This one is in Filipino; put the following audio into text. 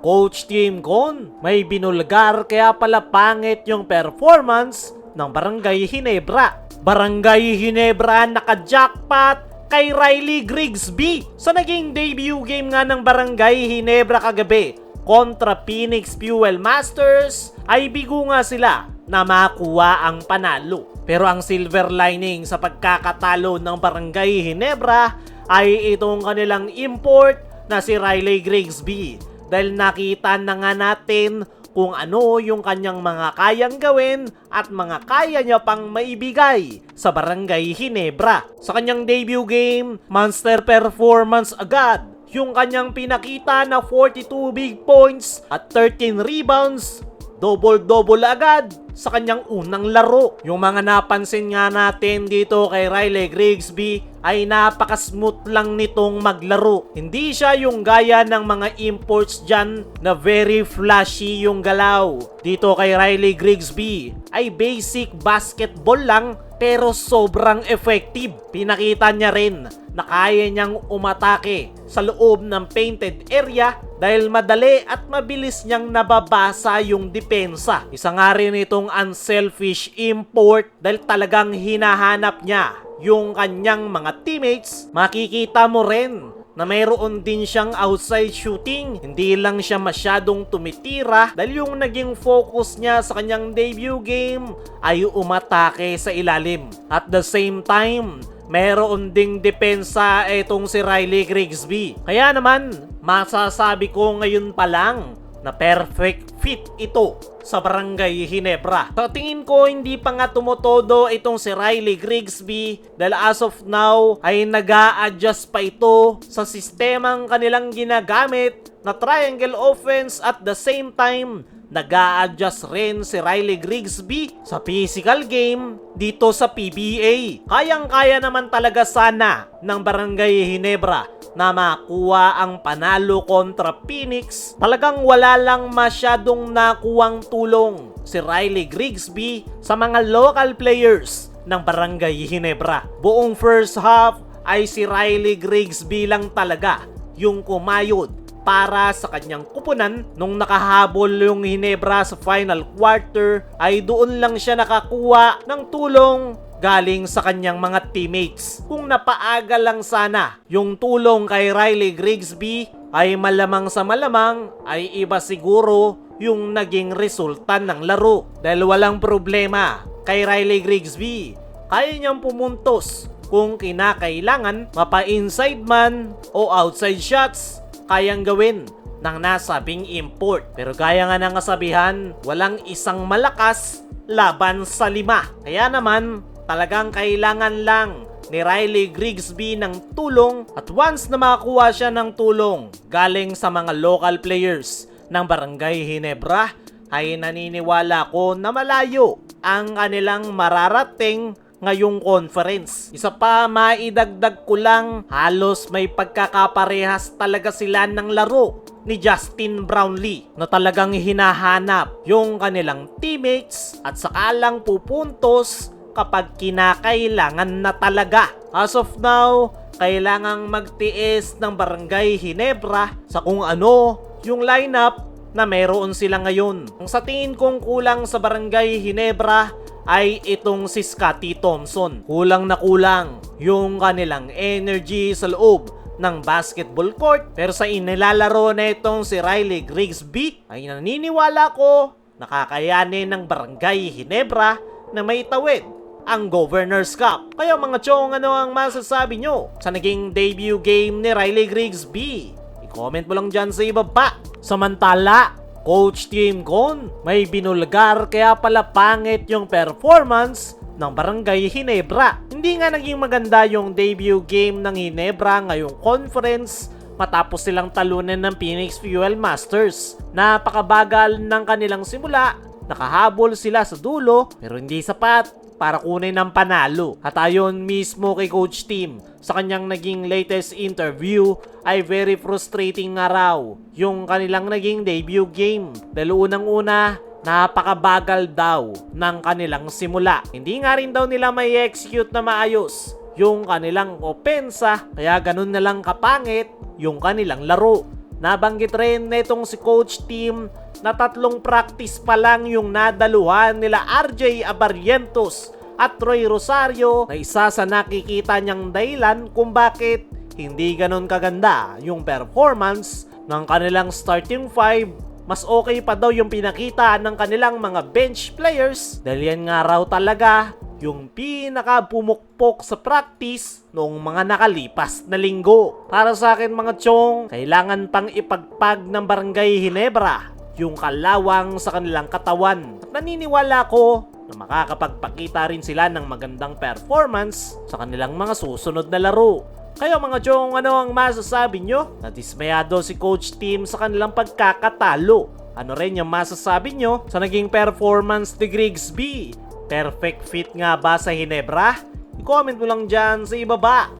Coach Team Con, may binulgar kaya pala pangit yung performance ng Barangay Ginebra. Barangay Ginebra naka-jackpot kay Riley Grigsby sa naging debut game nga ng Barangay Ginebra kagabi kontra Phoenix Fuel Masters. Ay bigo nga sila na makuha ang panalo. Pero ang silver lining sa pagkakatalo ng Barangay Ginebra ay itong kanilang import na si Riley Grigsby. Dahil nakita na nga natin kung ano yung kanyang mga kayang gawin at mga kaya niya pang maibigay sa Barangay Ginebra. Sa kanyang debut game, monster performance agad yung kanyang pinakita na 42 big points at 13 rebounds. Double-double agad sa kanyang unang laro. Yung mga napansin nga natin dito kay Riley Grigsby ay napaka-smooth lang nitong maglaro. Hindi siya yung gaya ng mga imports dyan na very flashy yung galaw. Dito kay Riley Grigsby ay basic basketball lang pero sobrang effective. Pinakita niya rin na kaya niyang umatake sa loob ng painted area dahil madali at mabilis niyang nababasa yung depensa. Isa nga rin itong unselfish import dahil talagang hinahanap niya yung kanyang mga teammates. Makikita mo rin na mayroon din siyang outside shooting. Hindi lang siya masyadong tumitira dahil yung naging focus niya sa kanyang debut game ay umatake sa ilalim. At the same time, meron ding depensa itong si Riley Grigsby. Kaya naman, masasabi ko ngayon pa lang na perfect fit ito sa Barangay Ginebra. Sa tingin ko, hindi pa nga tumotodo itong si Riley Grigsby dahil as of now ay nag-a-adjust pa ito sa sistemang kanilang ginagamit na triangle offense. At the same time, nag-a-adjust rin si Riley Grigsby sa physical game dito sa PBA. Kayang-kaya naman talaga sana ng Barangay Ginebra na makuha ang panalo kontra Phoenix. Talagang wala lang masyadong nakuwang tulong si Riley Grigsby sa mga local players ng Barangay Ginebra. Buong first half ay si Riley Grigsby lang talaga yung kumayod para sa kanyang kupunan. Nung nakahabol yung Ginebra sa final quarter ay doon lang siya nakakuha ng tulong galing sa kanyang mga teammates. Kung napaaga lang sana yung tulong kay Riley Grigsby ay malamang sa malamang ay iba siguro yung naging resulta ng laro. Dahil walang problema kay Riley Grigsby, kaya niyang pumuntos kung kinakailangan, mapa-inside man o outside shots, kayang gawin ng nasabing import. Pero gaya nga ng kasabihan, walang isang malakas laban sa lima. Kaya naman, talagang kailangan lang ni Riley Grigsby ng tulong, at once na makakuha siya ng tulong galing sa mga local players ng Barangay Ginebra, ay naniniwala ko na malayo ang kanilang mararating ngayong conference. Isa pa, maidagdag ko lang, halos may pagkakaparehas talaga sila ng laro ni Justin Brownlee na talagang hinahanap yung kanilang teammates at sakalang pupuntos kapag kinakailangan na talaga. As of now, kailangang magtiis ng Barangay Ginebra sa kung ano yung lineup na meron sila ngayon. Ang sa tingin kong kulang sa Barangay Ginebra ay itong si Scottie Thompson. Kulang na kulang yung kanilang energy sa loob ng basketball court. Pero sa inilalaro na itong si Riley Grigsby ay naniniwala ko nakakayanin ng Barangay Ginebra na may tawid ang Governor's Cup. Kaya mga chong, ano ang masasabi nyo sa naging debut game ni Riley Grigsby? I-comment mo lang dyan sa ibaba. Samantala, Coach Team Con, may binulgar kaya pala pangit yung performance ng Barangay Ginebra. Hindi nga naging maganda yung debut game ng Ginebra ngayong conference matapos silang talunan ng Phoenix Fuel Masters. Napakabagal ng kanilang simula, nakahabol sila sa dulo pero hindi sapat para kunin ang panalo. At ayon mismo kay Coach Team, sa kanyang naging latest interview ay very frustrating nga raw yung kanilang naging debut game. Dahil unang-una, napakabagal daw ng kanilang simula. Hindi nga rin daw nila may execute na maayos yung kanilang opensa, kaya ganun na lang kapangit yung kanilang laro. Nabanggit rin netong si Coach Tim na 3 practice pa lang yung nadaluhan nila RJ Abarrientos at Troy Rosario na isa sa nakikita niyang dahilan kung bakit hindi ganon kaganda yung performance ng kanilang starting 5. Mas okay pa daw yung pinakita ng kanilang mga bench players dahil yan nga raw talaga yung pinakapumukpok sa practice noong mga nakalipas na linggo. Para sa akin mga chong, kailangan pang ipagpag ng Barangay Ginebra yung kalawang sa kanilang katawan. At naniniwala ko na makakapagpakita rin sila ng magandang performance sa kanilang mga susunod na laro. Kayo mga chong, ano ang masasabi nyo? Nadismayado si Coach Tim sa kanilang pagkakatalo. Ano rin yung masasabi nyo sa naging performance ni Grigsby? Perfect fit nga ba sa Ginebra? I-comment mo lang dyan sa ibaba.